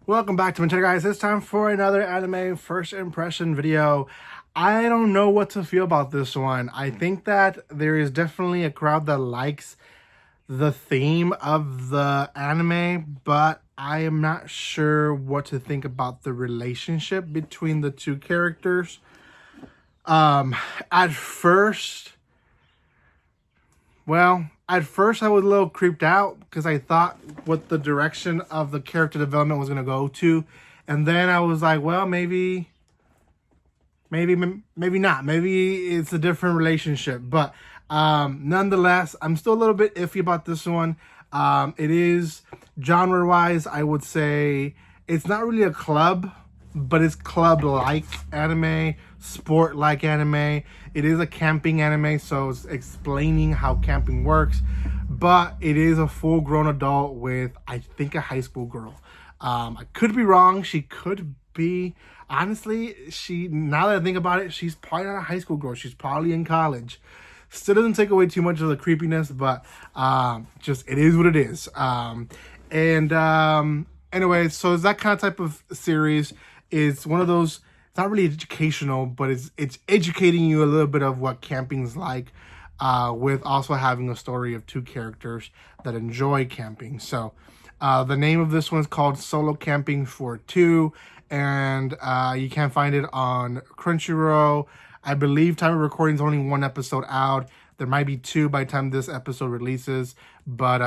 Welcome back to my channel, guys. It's time for another anime first impression video. I don't know what to feel about this one. I think that there is definitely a crowd that likes the theme of the anime, but I am not sure what to think about the relationship between the two characters. At first, at first I was a little creeped out because I thought what the direction of the character development was going to go to. And then I was like, well, maybe not. Maybe it's a different relationship. But nonetheless, I'm still a little bit iffy about this one. It is, genre-wise, I would say it's not really a club, but it's club-like anime, sport-like anime. It is a camping anime, so it's explaining how camping works, but it is a full-grown adult with, I think, a high school girl. I could be wrong. She could be, honestly, now that I think about it, she's probably not a high school girl. She's probably in college. Still doesn't take away too much of the creepiness, but just it is what it is. Anyway, so it's that kind of type of series. It's one of those, it's not really educational, but it's educating you a little bit of what camping's like, with also having a story of two characters that enjoy camping. So the name of this one is called Solo Camping for Two, and you can find it on Crunchyroll. I believe time of recording is only one episode out. There might be two by the time this episode releases. But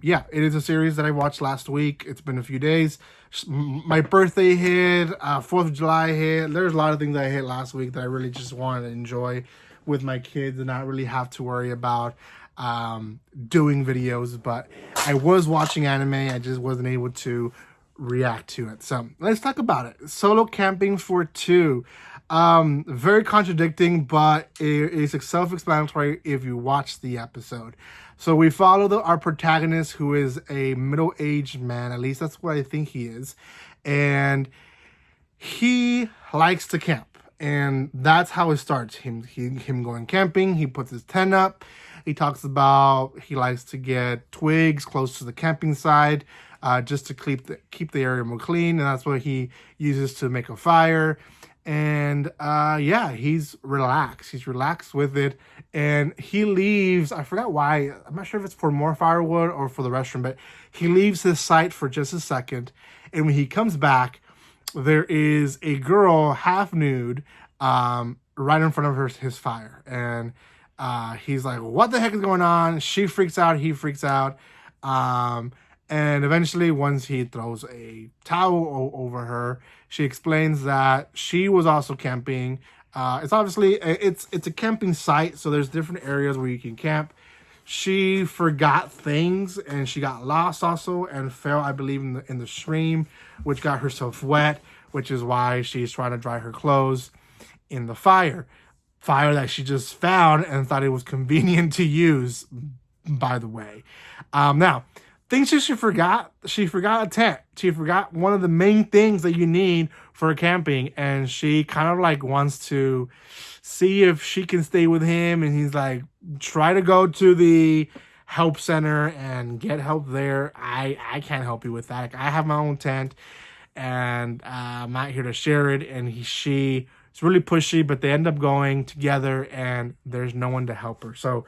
yeah, it is a series that I watched last week. It's been a few days. My birthday hit, 4th of July hit. There's a lot of things I hit last week that I really just wanted to enjoy with my kids and not really have to worry about doing videos. But I was watching anime. I just wasn't able to react to it. So let's talk about it. Solo Camping for Two. Very contradicting, but it's self-explanatory if you watch the episode. So we follow our protagonist, who is a middle-aged man. At least that's what I think he is. And he likes to camp. And that's how it starts. Him going camping. He puts his tent up. He talks about he likes to get twigs close to the camping site, just to keep the area more clean. And that's what he uses to make a fire. And yeah, he's relaxed. He's relaxed with it. And he leaves. I forgot why. I'm not sure if it's for more firewood or for the restroom, but he leaves his site for just a second. And when he comes back, there is a girl half nude right in front of his fire. And he's like, what the heck is going on? She freaks out. He freaks out. And eventually, once he throws a towel over her, she explains that she was also camping. It's obviously, it's a camping site, so there's different areas where you can camp. She forgot things, and she got lost also, and fell, I believe, in the stream, which got herself wet, which is why she's trying to dry her clothes in the fire. Fire that she just found and thought it was convenient to use, by the way. Now, things she forgot a tent. She forgot one of the main things that you need for camping, and she kind of like wants to see if she can stay with him, and he's like, try to go to the help center and get help there. I can't help you with that. Like, I have my own tent, and I'm not here to share it. And she's really pushy, but they end up going together, and there's no one to help her. So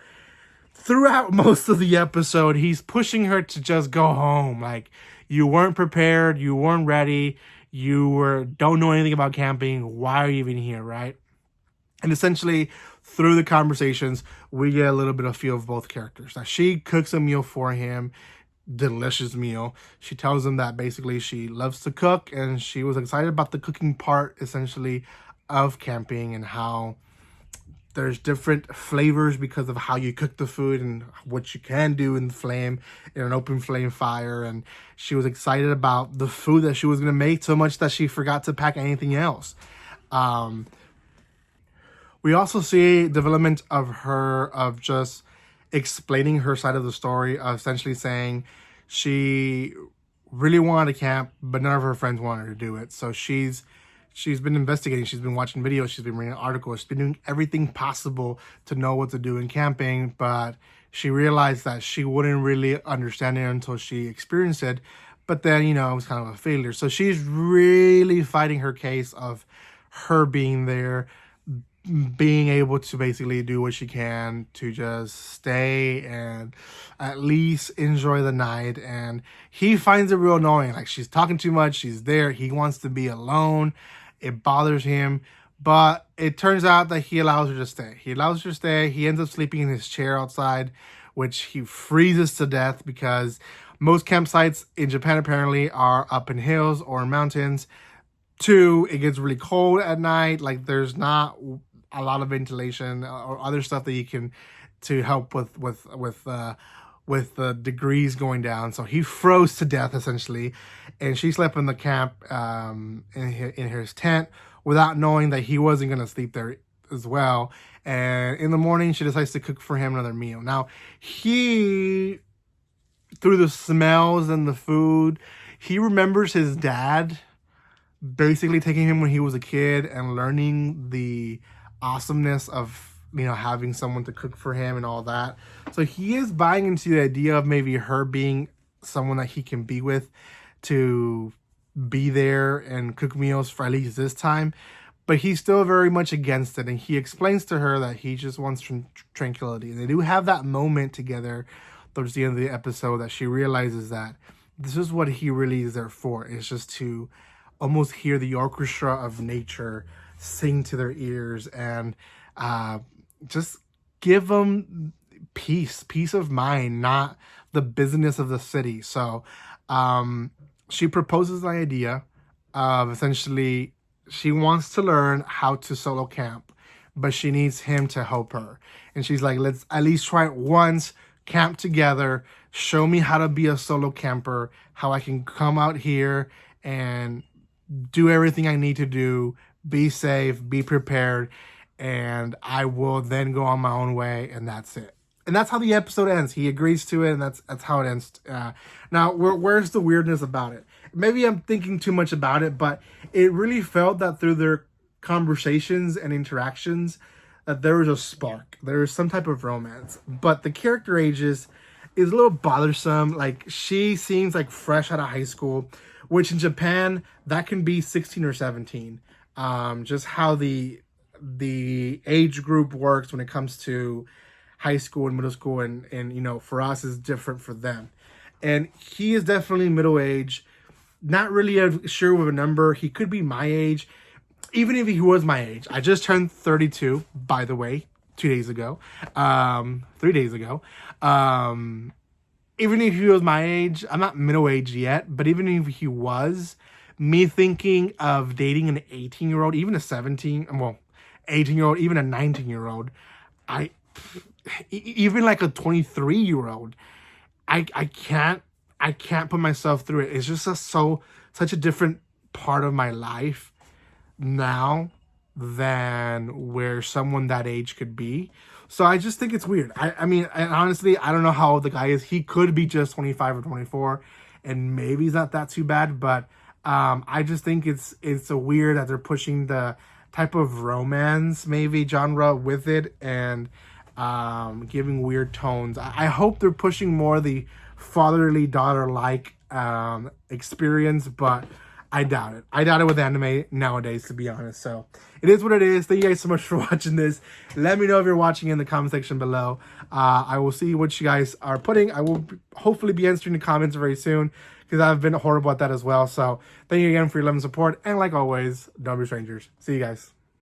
throughout most of the episode, he's pushing her to just go home. Like, you weren't prepared, you weren't ready, don't know anything about camping. Why are you even here, right? And essentially, through the conversations, we get a little bit of feel of both characters. Now, she cooks a meal for him, delicious meal. She tells him that basically she loves to cook, and she was excited about the cooking part, essentially, of camping, and how there's different flavors because of how you cook the food and what you can do in an open flame fire. And she was excited about the food that she was going to make so much that she forgot to pack anything else. We also see development of her, of just explaining her side of the story, of essentially saying she really wanted to camp, but none of her friends wanted her to do it. So she's been investigating, she's been watching videos, she's been reading articles, she's been doing everything possible to know what to do in camping, but she realized that she wouldn't really understand it until she experienced it. but then, it was kind of a failure. So she's really fighting her case of her being there, being able to basically do what she can to just stay and at least enjoy the night. And he finds it real annoying. Like, she's talking too much. She's there. He wants to be alone. It bothers him. But it turns out that he allows her to stay. He allows her to stay. He ends up sleeping in his chair outside, which he freezes to death because most campsites in Japan apparently are up in hills or in mountains. 2, it gets really cold at night. Like, there's not a lot of ventilation or other stuff that you can to help with the degrees going down. So he froze to death essentially, and she slept in the camp in his tent without knowing that he wasn't going to sleep there as well. And in the morning, she decides to cook for him another meal. Now, he, through the smells and the food, he remembers his dad basically taking him when he was a kid and learning the awesomeness of, having someone to cook for him and all that. So he is buying into the idea of maybe her being someone that he can be with, to be there and cook meals for at least this time. But he's still very much against it. And he explains to her that he just wants tranquility. And they do have that moment together towards the end of the episode that she realizes that this is what he really is there for. It's just to almost hear the orchestra of nature sing to their ears and just give them peace of mind, not the business of the city. So she proposes the idea of essentially she wants to learn how to solo camp, but she needs him to help her. And she's like, let's at least try it once, camp together, show me how to be a solo camper, how I can come out here and do everything I need to do, be safe, be prepared, and I will then go on my own way, and that's it. And that's how the episode ends. He agrees to it, and that's how it ends. Now, where's the weirdness about it? Maybe I'm thinking too much about it, but it really felt that through their conversations and interactions, that there was a spark. There was some type of romance. But the character ages is a little bothersome. Like, she seems like fresh out of high school, which in Japan, that can be 16 or 17. Just how the age group works when it comes to high school and middle school, and for us is different for them. And he is definitely middle age, not really sure of a number. He could be my age, even if he was my age. I just turned 32, by the way, 3 days ago. Even if he was my age, I'm not middle age yet, but even if he was, me thinking of dating an 18-year-old, even a 18-year-old, even a 19-year-old, even like a 23-year-old, I can't put myself through it. It's just such a different part of my life now than where someone that age could be. So I just think it's weird. I mean, and honestly, I don't know how old the guy is. He could be just 25 or 24, and maybe he's not that too bad. But I just think it's a weird that they're pushing the type of romance maybe genre with it and giving weird tones. I hope they're pushing more the fatherly daughter-like experience, but I doubt it. I doubt it with anime nowadays, to be honest. So it is what it is. Thank you guys so much for watching this. Let me know if you're watching in the comment section below. I will see what you guys are putting. I will hopefully be answering the comments very soon because I've been horrible at that as well. So thank you again for your love and support. And like always, don't be strangers. See you guys.